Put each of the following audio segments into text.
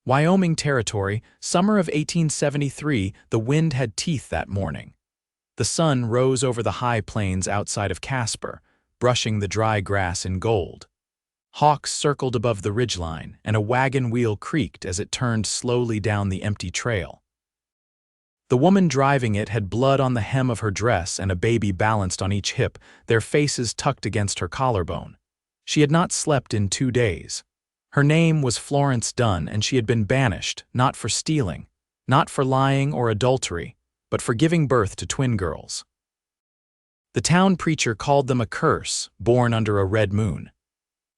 Wyoming Territory, summer of 1873, the wind had teeth that morning. The sun rose over the high plains outside of Casper, brushing the dry grass in gold. Hawks circled above the ridgeline, and a wagon wheel creaked as it turned slowly down the empty trail. The woman driving it had blood on the hem of her dress and a baby balanced on each hip, their faces tucked against her collarbone. She had not slept in 2 days. Her name was Florence Dunn, and she had been banished, not for stealing, not for lying or adultery, but for giving birth to twin girls. The town preacher called them a curse, born under a red moon.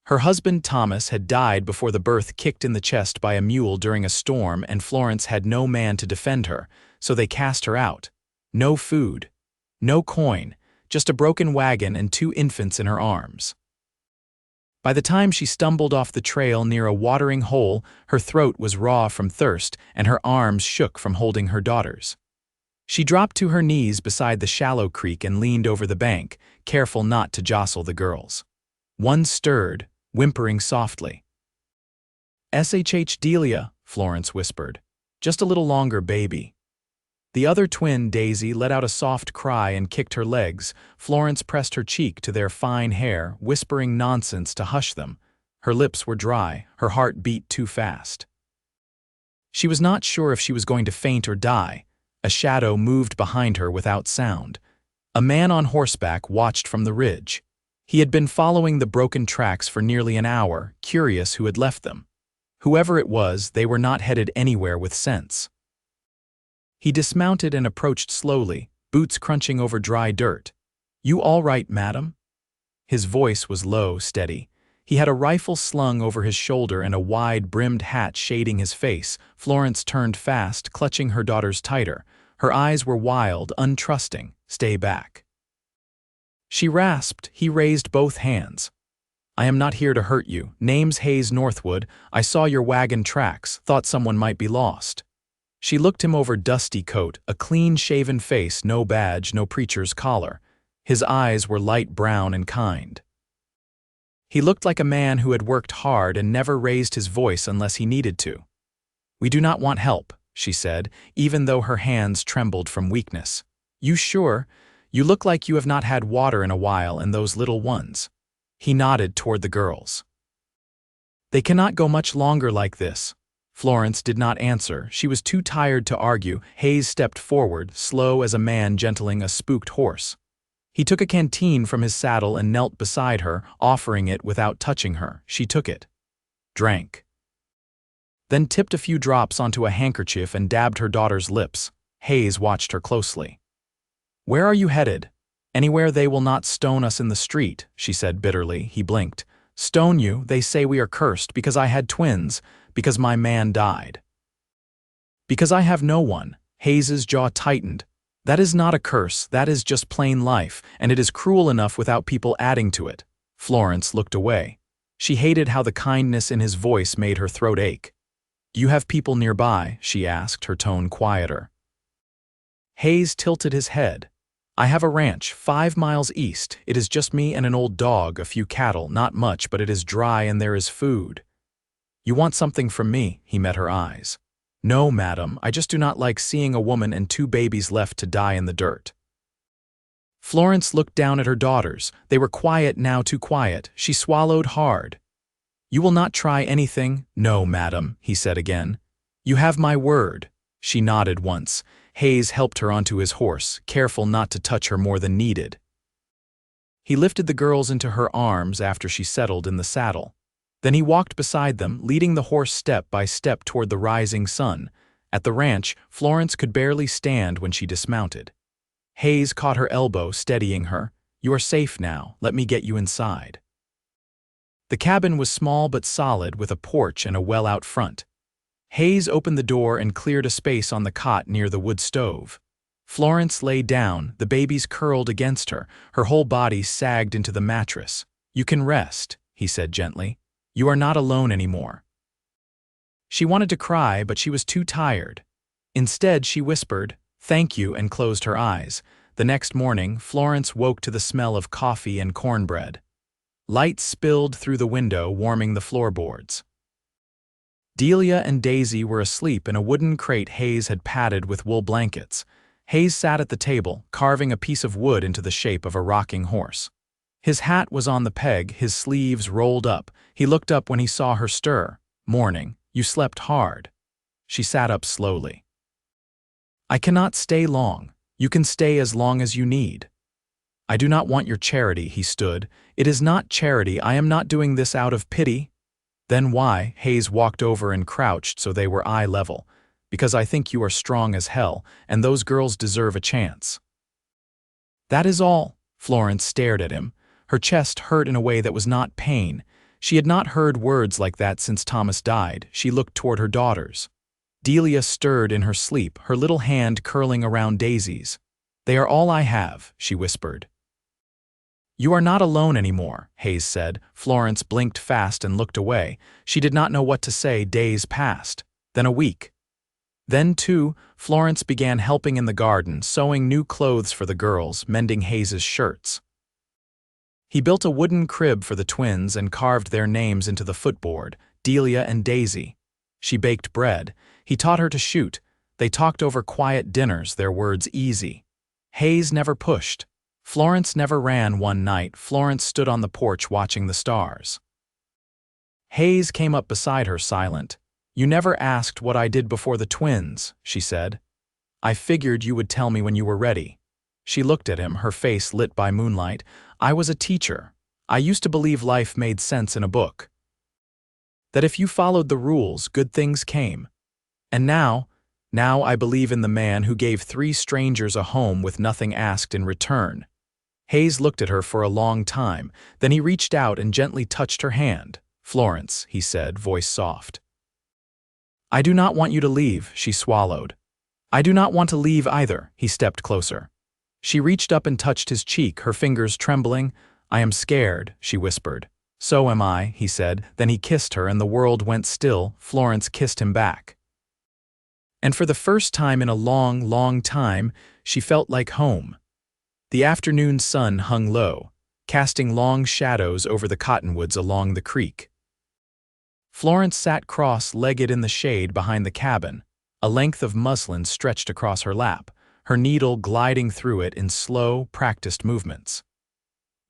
Her husband Thomas had died before the birth, kicked in the chest by a mule during a storm, and Florence had no man to defend her, so they cast her out. No food, no coin, just a broken wagon and 2 infants in her arms. By the time she stumbled off the trail near a watering hole, her throat was raw from thirst and her arms shook from holding her daughters. She dropped to her knees beside the shallow creek and leaned over the bank, careful not to jostle the girls. One stirred, whimpering softly. "SHH Delia," Florence whispered. "Just a little longer, baby." The other twin, Daisy, let out a soft cry and kicked her legs. Florence pressed her cheek to their fine hair, whispering nonsense to hush them. Her lips were dry, her heart beat too fast. She was not sure if she was going to faint or die. A shadow moved behind her without sound. A man on horseback watched from the ridge. He had been following the broken tracks for nearly an hour, curious who had left them. Whoever it was, they were not headed anywhere with sense. He dismounted and approached slowly, boots crunching over dry dirt. "You all right, madam?" His voice was low, steady. He had a rifle slung over his shoulder and a wide-brimmed hat shading his face. Florence turned fast, clutching her daughters tighter. Her eyes were wild, untrusting. "Stay back." She rasped. He raised both hands. "I am not here to hurt you. Name's Hayes Northwood. I saw your wagon tracks, thought someone might be lost." She looked him over dusty coat, a clean-shaven face, no badge, no preacher's collar. His eyes were light brown and kind. He looked like a man who had worked hard and never raised his voice unless he needed to. "We do not want help," she said, even though her hands trembled from weakness. "You sure? You look like you have not had water in a while, and those little ones." He nodded toward the girls. "They cannot go much longer like this." Florence did not answer. She was too tired to argue. Hayes stepped forward, slow as a man gentling a spooked horse. He took a canteen from his saddle and knelt beside her, offering it without touching her. She took it, drank, then tipped a few drops onto a handkerchief and dabbed her daughter's lips. Hayes watched her closely. "Where are you headed?" "Anywhere they will not stone us in the street," she said bitterly. He blinked. "Stone you? They say we are cursed because I had twins, because my man died." "Because I have no one." Hayes's jaw tightened. "That is not a curse, that is just plain life, and it is cruel enough without people adding to it." Florence looked away. She hated how the kindness in his voice made her throat ache. "Do you have people nearby?" she asked, her tone quieter. Hayes tilted his head. "I have a ranch 5 miles east. It is just me and an old dog, a few cattle, not much, but it is dry and there is food." "You want something from me?" He met her eyes. "No, madam, I just do not like seeing a woman and 2 babies left to die in the dirt." Florence looked down at her daughters. They were quiet now, too quiet. She swallowed hard. "You will not try anything?" "No, madam," he said again. "You have my word." She nodded once. Hayes helped her onto his horse, careful not to touch her more than needed. He lifted the girls into her arms after she settled in the saddle. Then he walked beside them, leading the horse step by step toward the rising sun. At the ranch, Florence could barely stand when she dismounted. Hayes caught her elbow, steadying her. "You are safe now. Let me get you inside." The cabin was small but solid, with a porch and a well out front. Hayes opened the door and cleared a space on the cot near the wood stove. Florence lay down, the babies curled against her. Her whole body sagged into the mattress. "You can rest," he said gently. "You are not alone anymore." She wanted to cry, but she was too tired. Instead, she whispered, "Thank you," and closed her eyes. The next morning, Florence woke to the smell of coffee and cornbread. Light spilled through the window, warming the floorboards. Delia and Daisy were asleep in a wooden crate Hayes had padded with wool blankets. Hayes sat at the table, carving a piece of wood into the shape of a rocking horse. His hat was on the peg, his sleeves rolled up. He looked up when he saw her stir. "Morning, you slept hard." She sat up slowly. "I cannot stay long. You can stay as long as you need." "I do not want your charity," he stood. "It is not charity. I am not doing this out of pity." "Then why?" Hayes walked over and crouched so they were eye level. "Because I think you are strong as hell, and those girls deserve a chance." "That is all." Florence stared at him. Her chest hurt in a way that was not pain. She had not heard words like that since Thomas died. She looked toward her daughters. Delia stirred in her sleep, her little hand curling around Daisy's. "They are all I have," she whispered. "You are not alone anymore," Hayes said. Florence blinked fast and looked away. She did not know what to say. Days passed. Then a week. Then, too, Florence began helping in the garden, sewing new clothes for the girls, mending Hayes's shirts. He built a wooden crib for the twins and carved their names into the footboard, Delia and Daisy. She baked bread. He taught her to shoot. They talked over quiet dinners, their words easy. Hayes never pushed. Florence never ran. One night, Florence stood on the porch watching the stars. Hayes came up beside her, silent. "You never asked what I did before the twins," she said. "I figured you would tell me when you were ready." She looked at him, her face lit by moonlight. "I was a teacher. I used to believe life made sense in a book. That if you followed the rules, good things came. And now I believe in the man who gave 3 strangers a home with nothing asked in return." Hayes looked at her for a long time. Then he reached out and gently touched her hand. "Florence," he said, voice soft. "I do not want you to leave," she swallowed. "I do not want to leave either." He stepped closer. She reached up and touched his cheek, her fingers trembling. "I am scared," she whispered. "So am I," he said. Then he kissed her and the world went still. Florence kissed him back. And for the first time in a long, long time, she felt like home. The afternoon sun hung low, casting long shadows over the cottonwoods along the creek. Florence sat cross-legged in the shade behind the cabin. A length of muslin stretched across her lap, her needle gliding through it in slow, practiced movements.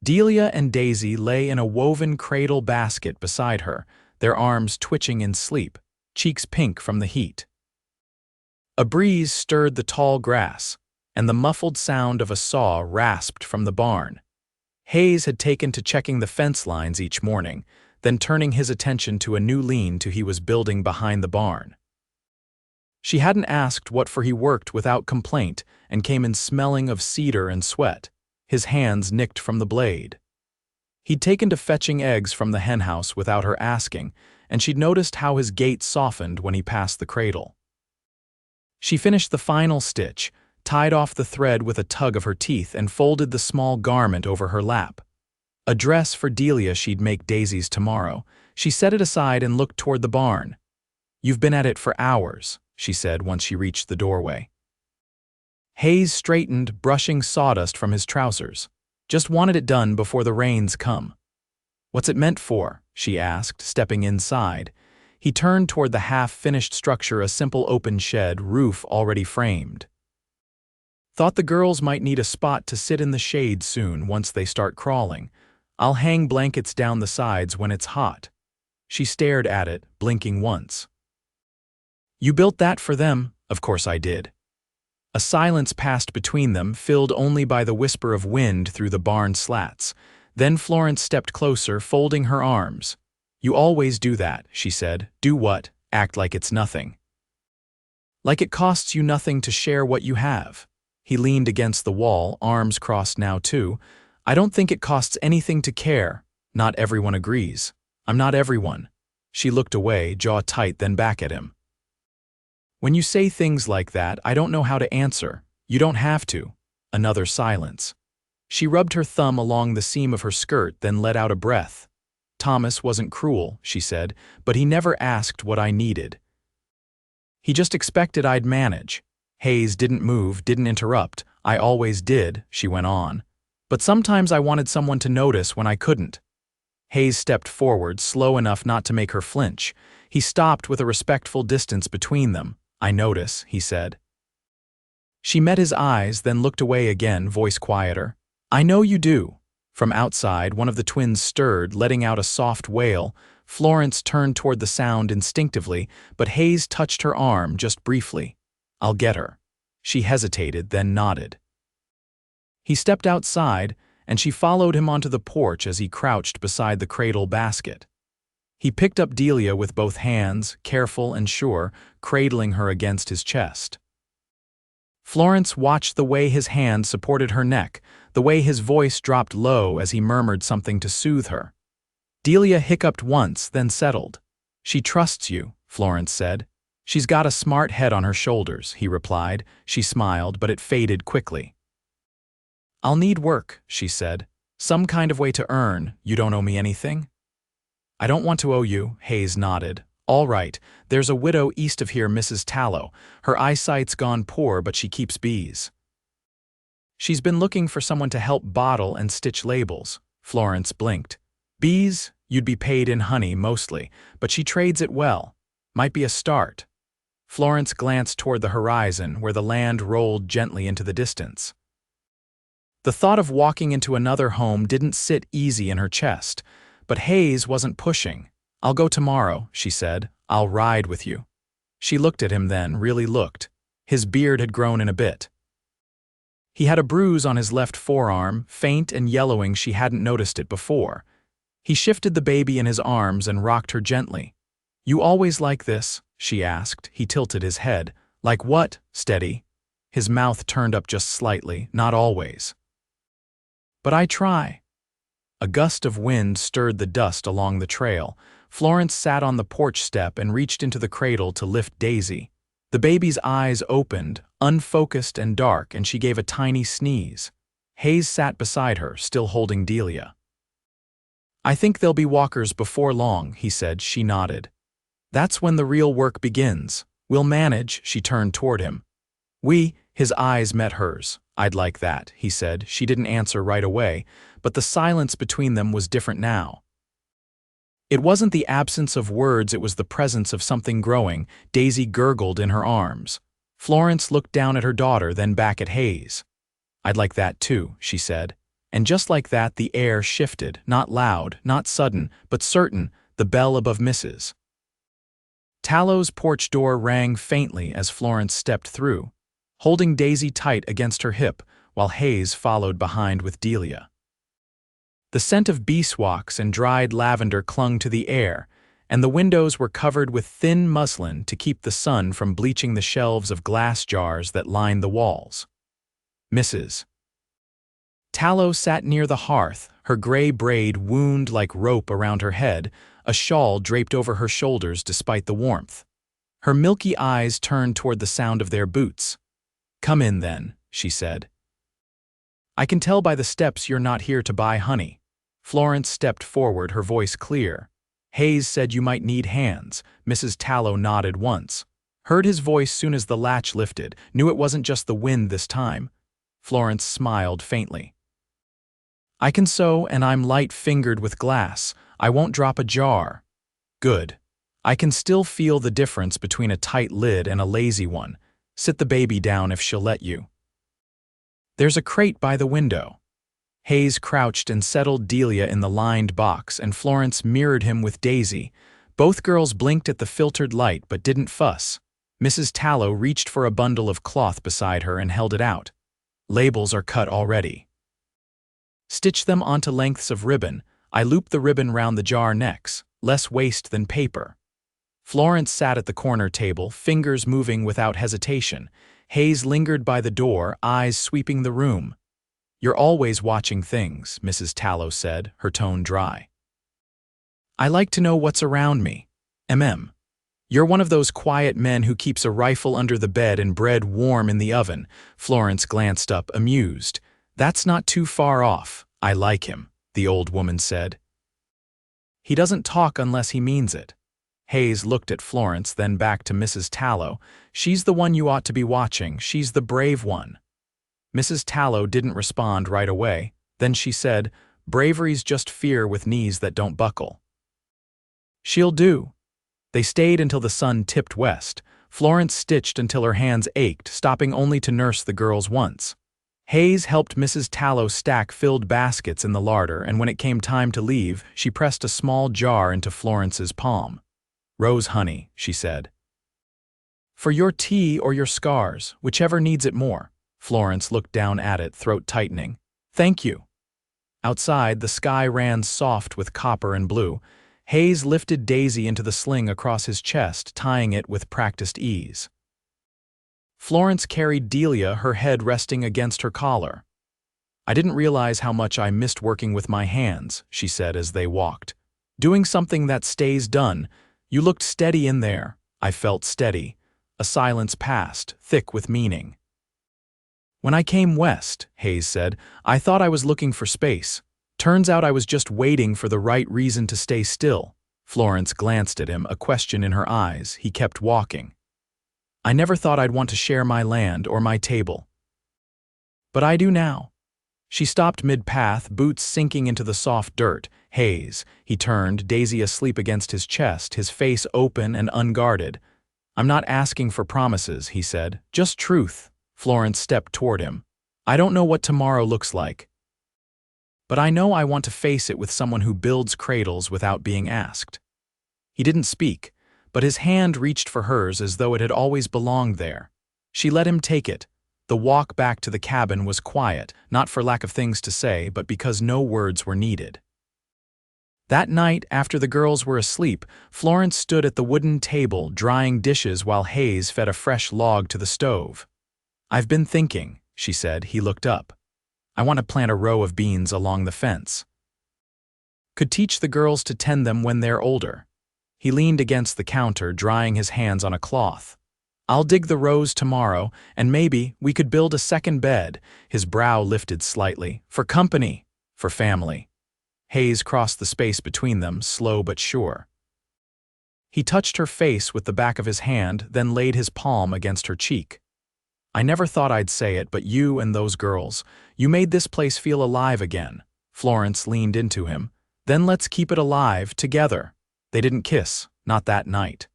Delia and Daisy lay in a woven cradle basket beside her, their arms twitching in sleep, cheeks pink from the heat. A breeze stirred the tall grass, and the muffled sound of a saw rasped from the barn. Hayes had taken to checking the fence lines each morning, then turning his attention to a new lean-to he was building behind the barn. She hadn't asked what for he worked without complaint and came in smelling of cedar and sweat, his hands nicked from the blade. He'd taken to fetching eggs from the henhouse without her asking, and she'd noticed how his gait softened when he passed the cradle. She finished the final stitch, tied off the thread with a tug of her teeth, and folded the small garment over her lap. A dress for Delia she'd make Daisy's tomorrow. She set it aside and looked toward the barn. "You've been at it for hours," she said once she reached the doorway. Hayes straightened, brushing sawdust from his trousers. "Just wanted it done before the rains come." "What's it meant for?" she asked, stepping inside. He turned toward the half-finished structure, a simple open shed, roof already framed. "Thought the girls might need a spot to sit in the shade soon once they start crawling. I'll hang blankets down the sides when it's hot." She stared at it, blinking once. "You built that for them?" "Of course I did." A silence passed between them, filled only by the whisper of wind through the barn slats. Then Florence stepped closer, folding her arms. "You always do that," she said. "Do what? Act like it's nothing. Like it costs you nothing to share what you have." He leaned against the wall, arms crossed now too. "I don't think it costs anything to care. Not everyone agrees. I'm not everyone." She looked away, jaw tight, then back at him. "When you say things like that, I don't know how to answer. You don't have to." Another silence. She rubbed her thumb along the seam of her skirt, then let out a breath. "Thomas wasn't cruel," she said, "but he never asked what I needed. He just expected I'd manage." Hayes didn't move, didn't interrupt. "I always did," she went on. "But sometimes I wanted someone to notice when I couldn't." Hayes stepped forward, slow enough not to make her flinch. He stopped with a respectful distance between them. "I notice," he said. She met his eyes, then looked away again, voice quieter. "I know you do." From outside, one of the twins stirred, letting out a soft wail. Florence turned toward the sound instinctively, but Hayes touched her arm just briefly. "I'll get her." She hesitated, then nodded. He stepped outside, and she followed him onto the porch as he crouched beside the cradle basket. He picked up Delia with both hands, careful and sure, cradling her against his chest. Florence watched the way his hand supported her neck, the way his voice dropped low as he murmured something to soothe her. Delia hiccuped once, then settled. "She trusts you," Florence said. "She's got a smart head on her shoulders," he replied. She smiled, but it faded quickly. "I'll need work," she said. "Some kind of way to earn. You don't owe me anything?" "I don't want to owe you," Hayes nodded. "All right, there's a widow east of here, Mrs. Tallow. Her eyesight's gone poor, but she keeps bees. She's been looking for someone to help bottle and stitch labels." Florence blinked. "Bees? You'd be paid in honey, mostly, but she trades it well. Might be a start." Florence glanced toward the horizon, where the land rolled gently into the distance. The thought of walking into another home didn't sit easy in her chest, but Hayes wasn't pushing. "I'll go tomorrow," she said. "I'll ride with you." She looked at him then, really looked. His beard had grown in a bit. He had a bruise on his left forearm, faint and yellowing. She hadn't noticed it before. He shifted the baby in his arms and rocked her gently. "You always like this?" she asked. He tilted his head. "Like what?" "Steady." His mouth turned up just slightly. "Not always." "But I try." A gust of wind stirred the dust along the trail. Florence sat on the porch step and reached into the cradle to lift Daisy. The baby's eyes opened, unfocused and dark, and she gave a tiny sneeze. Hayes sat beside her, still holding Delia. "I think there'll be walkers before long," he said. She nodded. "That's when the real work begins. We'll manage." She turned toward him. His eyes met hers. "I'd like that," he said. She didn't answer right away, but the silence between them was different now. It wasn't the absence of words, it was the presence of something growing. Daisy gurgled in her arms. Florence looked down at her daughter, then back at Hayes. "I'd like that too," she said. And just like that, the air shifted, not loud, not sudden, but certain, the bell above Mrs. Tallow's porch door rang faintly as Florence stepped through, holding Daisy tight against her hip, while Hayes followed behind with Delia. The scent of beeswax and dried lavender clung to the air, and the windows were covered with thin muslin to keep the sun from bleaching the shelves of glass jars that lined the walls. Mrs. Tallow sat near the hearth, her gray braid wound like rope around her head, a shawl draped over her shoulders despite the warmth. Her milky eyes turned toward the sound of their boots. "Come in then," she said. "I can tell by the steps you're not here to buy honey." Florence stepped forward, her voice clear. "Hayes said you might need hands." Mrs. Tallow nodded once. Heard his voice soon as the latch lifted, knew it wasn't just the wind this time. Florence smiled faintly. "I can sew, and I'm light-fingered with glass. I won't drop a jar." "Good. I can still feel the difference between a tight lid and a lazy one. Sit the baby down if she'll let you." "There's a crate by the window." Hayes crouched and settled Delia in the lined box, and Florence mirrored him with Daisy. Both girls blinked at the filtered light but didn't fuss. Mrs. Tallow reached for a bundle of cloth beside her and held it out. "Labels are cut already. Stitch them onto lengths of ribbon. I loop the ribbon round the jar necks. Less waste than paper." Florence sat at the corner table, fingers moving without hesitation. Hayes lingered by the door, eyes sweeping the room. "You're always watching things," Mrs. Tallow said, her tone dry. "I like to know what's around me. You're one of those quiet men who keeps a rifle under the bed and bread warm in the oven." Florence glanced up, amused. "That's not too far off. I like him," the old woman said. "He doesn't talk unless he means it." Hayes looked at Florence, then back to Mrs. Tallow. "She's the one you ought to be watching. She's the brave one." Mrs. Tallow didn't respond right away. Then she said, "Bravery's just fear with knees that don't buckle." "She'll do." They stayed until the sun tipped west. Florence stitched until her hands ached, stopping only to nurse the girls once. Hayes helped Mrs. Tallow stack filled baskets in the larder, and when it came time to leave, she pressed a small jar into Florence's palm. "Rose honey," she said. "For your tea or your scars, whichever needs it more." Florence looked down at it, throat tightening. "Thank you." Outside, the sky ran soft with copper and blue. Hayes lifted Daisy into the sling across his chest, tying it with practiced ease. Florence carried Delia, her head resting against her collar. "I didn't realize how much I missed working with my hands," she said as they walked. "Doing something that stays done. You looked steady in there." I felt steady. A silence passed, thick with meaning. "When I came west," Hayes said, "I thought I was looking for space. Turns out I was just waiting for the right reason to stay still." Florence glanced at him, a question in her eyes. He kept walking. "I never thought I'd want to share my land or my table. But I do now." She stopped mid-path, boots sinking into the soft dirt. "Hayes," he turned, Daisy asleep against his chest, his face open and unguarded. "I'm not asking for promises," he said. "Just truth." Florence stepped toward him. "I don't know what tomorrow looks like. But I know I want to face it with someone who builds cradles without being asked." He didn't speak, but his hand reached for hers as though it had always belonged there. She let him take it. The walk back to the cabin was quiet, not for lack of things to say, but because no words were needed. That night, after the girls were asleep, Florence stood at the wooden table, drying dishes while Hayes fed a fresh log to the stove. "I've been thinking," she said. He looked up. "I want to plant a row of beans along the fence. Could teach the girls to tend them when they're older." He leaned against the counter, drying his hands on a cloth. "I'll dig the rows tomorrow, and maybe we could build a second bed." His brow lifted slightly. "For company, for family." Hayes crossed the space between them, slow but sure. He touched her face with the back of his hand, then laid his palm against her cheek. "I never thought I'd say it, but you and those girls, you made this place feel alive again." Florence leaned into him. "Then let's keep it alive, together." They didn't kiss, not that night.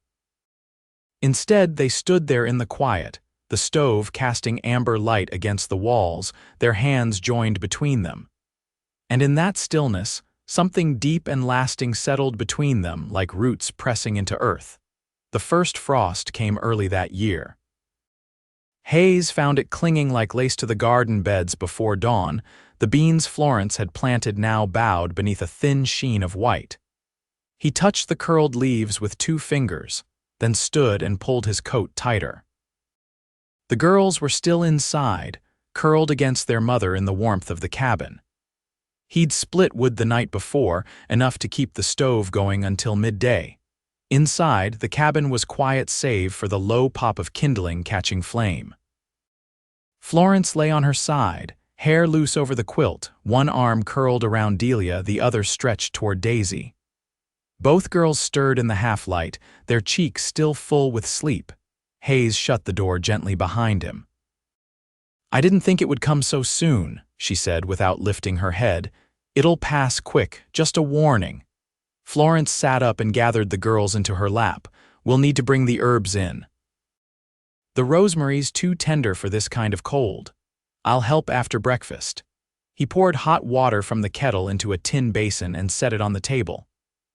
Instead, they stood there in the quiet, the stove casting amber light against the walls, their hands joined between them. And in that stillness, something deep and lasting settled between them, like roots pressing into earth. The first frost came early that year. Hayes found it clinging like lace to the garden beds before dawn. The beans Florence had planted now bowed beneath a thin sheen of white. He touched the curled leaves with 2 fingers, then stood and pulled his coat tighter. The girls were still inside, curled against their mother in the warmth of the cabin. He'd split wood the night before, enough to keep the stove going until midday. Inside, the cabin was quiet save for the low pop of kindling catching flame. Florence lay on her side, hair loose over the quilt, one arm curled around Delia, the other stretched toward Daisy. Both girls stirred in the half-light, their cheeks still full with sleep. Hayes shut the door gently behind him. "I didn't think it would come so soon," she said without lifting her head. "It'll pass quick, just a warning." Florence sat up and gathered the girls into her lap. "We'll need to bring the herbs in. The rosemary's too tender for this kind of cold. I'll help after breakfast." He poured hot water from the kettle into a tin basin and set it on the table.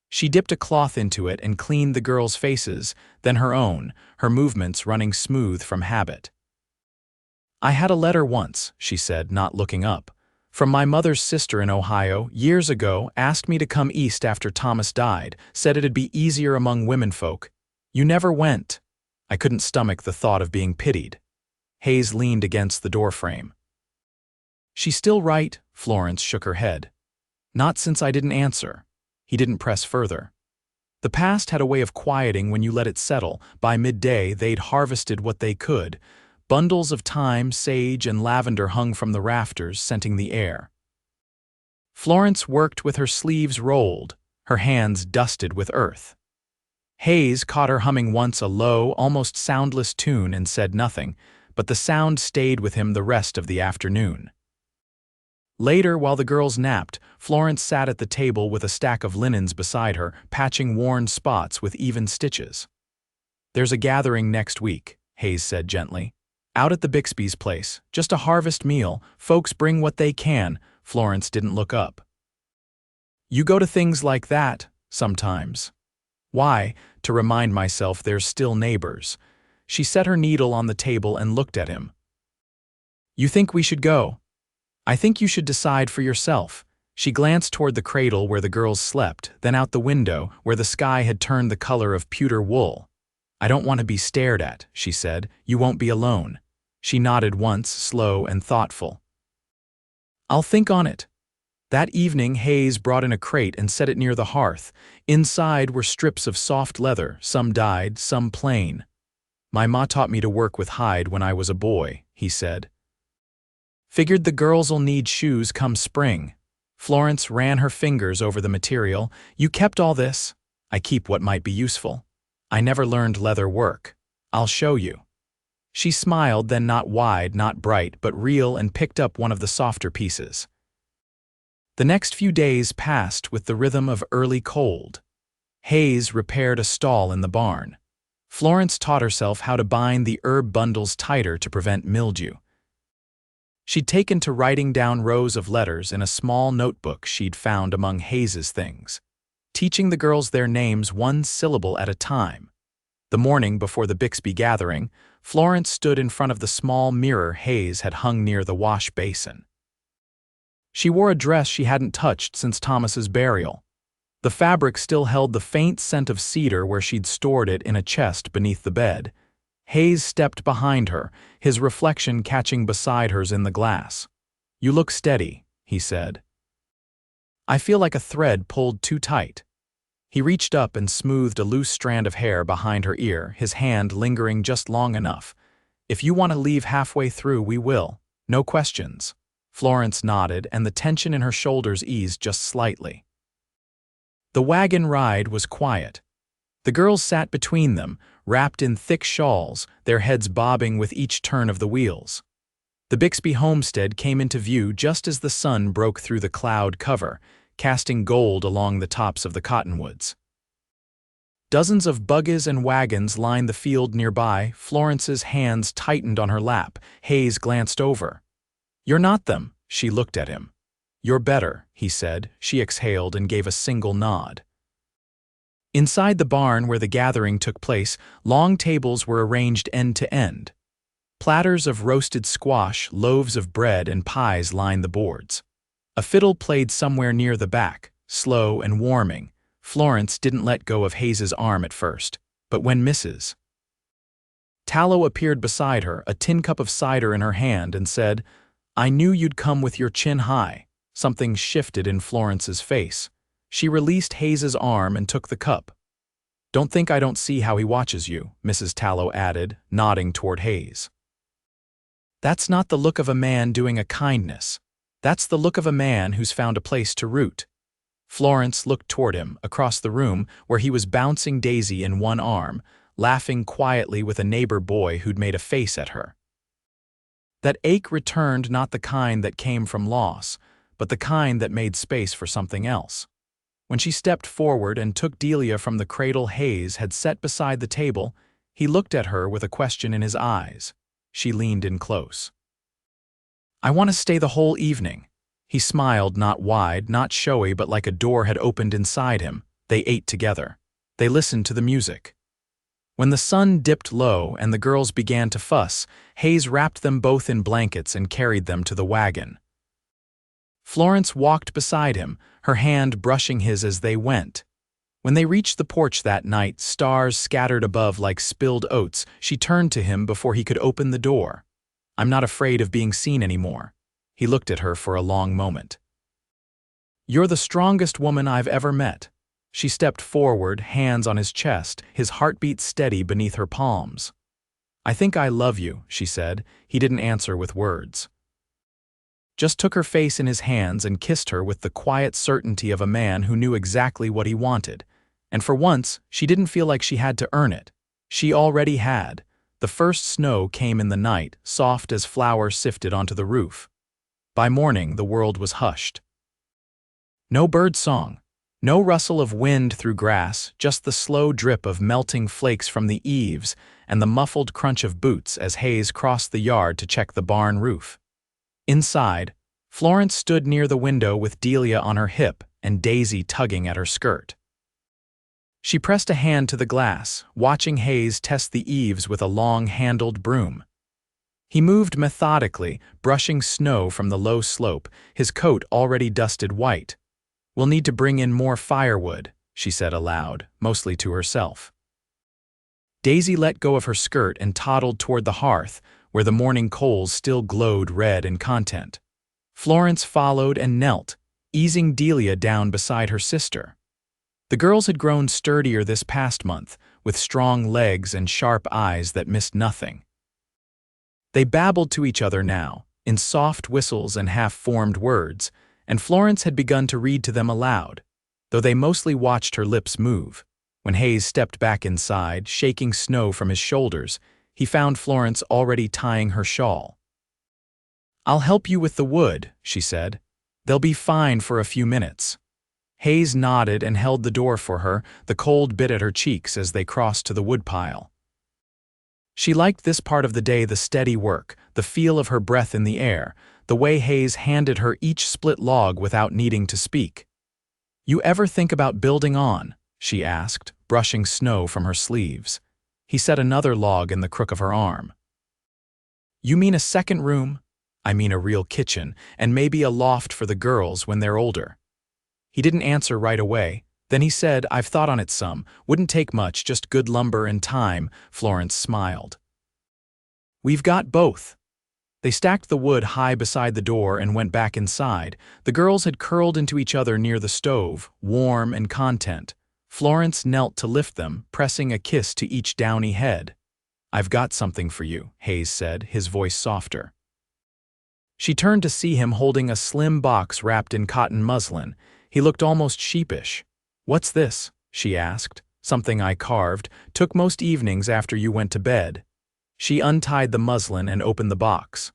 She dipped a cloth into it and cleaned the girls' faces, then her own, her movements running smooth from habit. "I had a letter once," she said, not looking up, "from my mother's sister in Ohio, years ago, asked me to come east after Thomas died, said it'd be easier among womenfolk. You never went." I couldn't stomach the thought of being pitied. Hayes leaned against the doorframe. "She's still right," Florence shook her head. "Not since I didn't answer." He didn't press further. The past had a way of quieting when you let it settle. By midday, they'd harvested what they could. Bundles of thyme, sage, and lavender hung from the rafters, scenting the air. Florence worked with her sleeves rolled, her hands dusted with earth. Hayes caught her humming once a low, almost soundless tune and said nothing, but the sound stayed with him the rest of the afternoon. Later, while the girls napped, Florence sat at the table with a stack of linens beside her, patching worn spots with even stitches. "There's a gathering next week," Hayes said gently. "Out at the Bixby's place, just a harvest meal, folks bring what they can." Florence didn't look up. "You go to things like that, sometimes." "Why?" "To remind myself there's still neighbors." She set her needle on the table and looked at him. "You think we should go?" "I think you should decide for yourself." She glanced toward the cradle where the girls slept, then out the window where the sky had turned the color of pewter wool. "I don't want to be stared at," she said. "You won't be alone." She nodded once, slow and thoughtful. "I'll think on it." That evening, Hayes brought in a crate and set it near the hearth. Inside were strips of soft leather, some dyed, some plain. "My ma taught me to work with hide when I was a boy," he said. "Figured the girls'll need shoes come spring." Florence ran her fingers over the material. "You kept all this?" "I keep what might be useful. I never learned leather work. I'll show you." She smiled, then not wide, not bright, but real, and picked up one of the softer pieces. The next few days passed with the rhythm of early cold. Hayes repaired a stall in the barn. Florence taught herself how to bind the herb bundles tighter to prevent mildew. She'd taken to writing down rows of letters in a small notebook she'd found among Hayes's things, teaching the girls their names one syllable at a time. The morning before the Bixby gathering, Florence stood in front of the small mirror Hayes had hung near the wash basin. She wore a dress she hadn't touched since Thomas's burial. The fabric still held the faint scent of cedar where she'd stored it in a chest beneath the bed. Hayes stepped behind her, his reflection catching beside hers in the glass. "You look steady," he said. "I feel like a thread pulled too tight." He reached up and smoothed a loose strand of hair behind her ear, his hand lingering just long enough. "If you want to leave halfway through, we will. No questions." Florence nodded, and the tension in her shoulders eased just slightly. The wagon ride was quiet. The girls sat between them, wrapped in thick shawls, their heads bobbing with each turn of the wheels. The Bixby homestead came into view just as the sun broke through the cloud cover, casting gold along the tops of the cottonwoods. Dozens of buggies and wagons lined the field nearby. Florence's hands tightened on her lap. Hayes glanced over. "You're not them." She looked at him. "You're better," he said. She exhaled and gave a single nod. Inside the barn where the gathering took place, long tables were arranged end to end. Platters of roasted squash, loaves of bread, and pies lined the boards. A fiddle played somewhere near the back, slow and warming. Florence didn't let go of Hayes's arm at first, but when Mrs. Tallow appeared beside her, a tin cup of cider in her hand, and said, "I knew you'd come with your chin high." Something shifted in Florence's face. She released Hayes's arm and took the cup. "Don't think I don't see how he watches you," Mrs. Tallow added, nodding toward Hayes. "That's not the look of a man doing a kindness. That's the look of a man who's found a place to root." Florence looked toward him, across the room, where he was bouncing Daisy in one arm, laughing quietly with a neighbor boy who'd made a face at her. That ache returned, not the kind that came from loss, but the kind that made space for something else. When she stepped forward and took Delia from the cradle Hayes had set beside the table, he looked at her with a question in his eyes. She leaned in close. "I want to stay the whole evening." He smiled, not wide, not showy, but like a door had opened inside him. They ate together. They listened to the music. When the sun dipped low and the girls began to fuss, Hayes wrapped them both in blankets and carried them to the wagon. Florence walked beside him, her hand brushing his as they went. When they reached the porch that night, stars scattered above like spilled oats, she turned to him before he could open the door. "I'm not afraid of being seen anymore." He looked at her for a long moment. "You're the strongest woman I've ever met." She stepped forward, hands on his chest, his heartbeat steady beneath her palms. "I think I love you," she said. He didn't answer with words. Just took her face in his hands and kissed her with the quiet certainty of a man who knew exactly what he wanted. And for once, she didn't feel like she had to earn it. She already had. The first snow came in the night, soft as flour sifted onto the roof. By morning, the world was hushed. No bird song, no rustle of wind through grass, just the slow drip of melting flakes from the eaves and the muffled crunch of boots as Hayes crossed the yard to check the barn roof. Inside, Florence stood near the window with Delia on her hip and Daisy tugging at her skirt. She pressed a hand to the glass, watching Hayes test the eaves with a long-handled broom. He moved methodically, brushing snow from the low slope, his coat already dusted white. "We'll need to bring in more firewood," she said aloud, mostly to herself. Daisy let go of her skirt and toddled toward the hearth, where the morning coals still glowed red and content. Florence followed and knelt, easing Delia down beside her sister. The girls had grown sturdier this past month, with strong legs and sharp eyes that missed nothing. They babbled to each other now, in soft whistles and half-formed words, and Florence had begun to read to them aloud, though they mostly watched her lips move. When Hayes stepped back inside, shaking snow from his shoulders, he found Florence already tying her shawl. "I'll help you with the wood," she said. "They'll be fine for a few minutes." Hayes nodded and held the door for her, the cold bit at her cheeks as they crossed to the woodpile. She liked this part of the day, the steady work, the feel of her breath in the air, the way Hayes handed her each split log without needing to speak. "You ever think about building on?" she asked, brushing snow from her sleeves. He set another log in the crook of her arm. "You mean a second room?" "I mean a real kitchen, and maybe a loft for the girls when they're older." He didn't answer right away. Then he said, "I've thought on it some. Wouldn't take much, just good lumber and time." Florence smiled. "We've got both." They stacked the wood high beside the door and went back inside. The girls had curled into each other near the stove, warm and content. Florence knelt to lift them, pressing a kiss to each downy head. "I've got something for you," Hayes said, his voice softer. She turned to see him holding a slim box wrapped in cotton muslin. He looked almost sheepish. "What's this?" she asked. "Something I carved. Took most evenings after you went to bed." She untied the muslin and opened the box.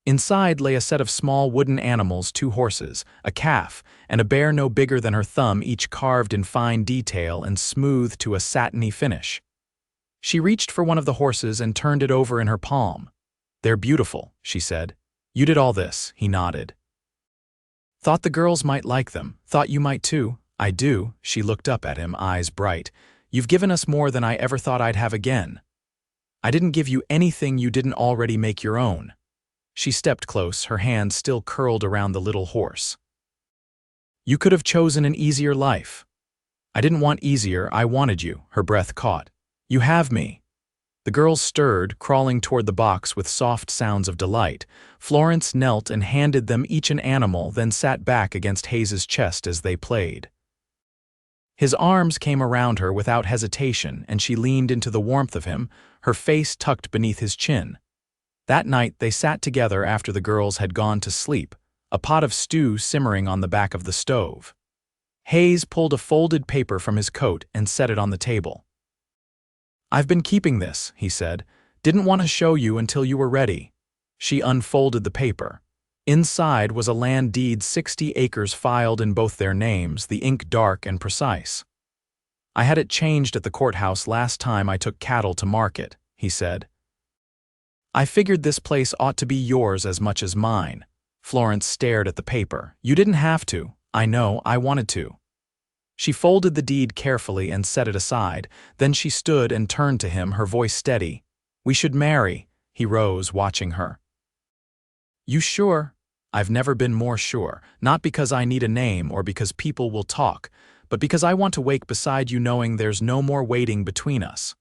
Inside lay a set of small wooden animals, 2 horses, a calf, and a bear no bigger than her thumb, each carved in fine detail and smoothed to a satiny finish. She reached for one of the horses and turned it over in her palm. "They're beautiful," she said. "You did all this," he nodded. "Thought the girls might like them. Thought you might too." "I do." She looked up at him, eyes bright. "You've given us more than I ever thought I'd have again." "I didn't give you anything you didn't already make your own." She stepped close, her hands still curled around the little horse. "You could have chosen an easier life." "I didn't want easier, I wanted you." Her breath caught. "You have me." The girls stirred, crawling toward the box with soft sounds of delight. Florence knelt and handed them each an animal, then sat back against Hayes's chest as they played. His arms came around her without hesitation, and she leaned into the warmth of him, her face tucked beneath his chin. That night they sat together after the girls had gone to sleep, a pot of stew simmering on the back of the stove. Hayes pulled a folded paper from his coat and set it on the table. "I've been keeping this," he said. "Didn't want to show you until you were ready." She unfolded the paper. Inside was a land deed, 60 acres filed in both their names, the ink dark and precise. "I had it changed at the courthouse last time I took cattle to market," he said. "I figured this place ought to be yours as much as mine." Florence stared at the paper. "You didn't have to." "I know, I wanted to." She folded the deed carefully and set it aside. Then she stood and turned to him, her voice steady. "We should marry." He rose, watching her. "You sure?" "I've never been more sure. Not because I need a name or because people will talk, but because I want to wake beside you knowing there's no more waiting between us."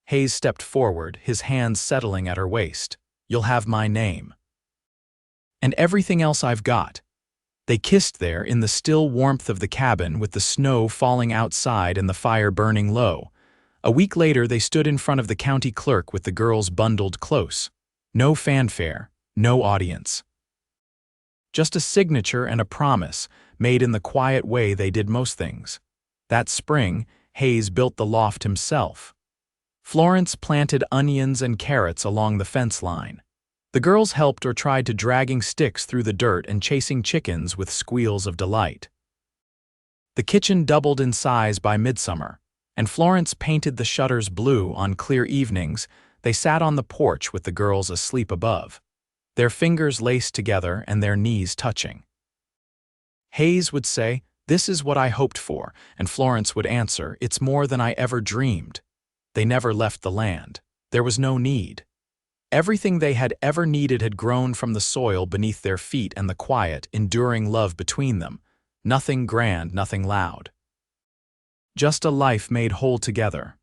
Hayes stepped forward, his hands settling at her waist. "You'll have my name. And everything else I've got." They kissed there in the still warmth of the cabin, with the snow falling outside and the fire burning low. A week later they stood in front of the county clerk with the girls bundled close. No fanfare, no audience. Just a signature and a promise, made in the quiet way they did most things. That spring, Hayes built the loft himself. Florence planted onions and carrots along the fence line. The girls helped or tried to dragging sticks through the dirt and chasing chickens with squeals of delight. The kitchen doubled in size by midsummer, and Florence painted the shutters blue on clear evenings. They sat on the porch with the girls asleep above, their fingers laced together and their knees touching. Hayes would say, "This is what I hoped for," and Florence would answer, "It's more than I ever dreamed." They never left the land. There was no need. Everything they had ever needed had grown from the soil beneath their feet and the quiet, enduring love between them. Nothing grand, nothing loud. Just a life made whole together.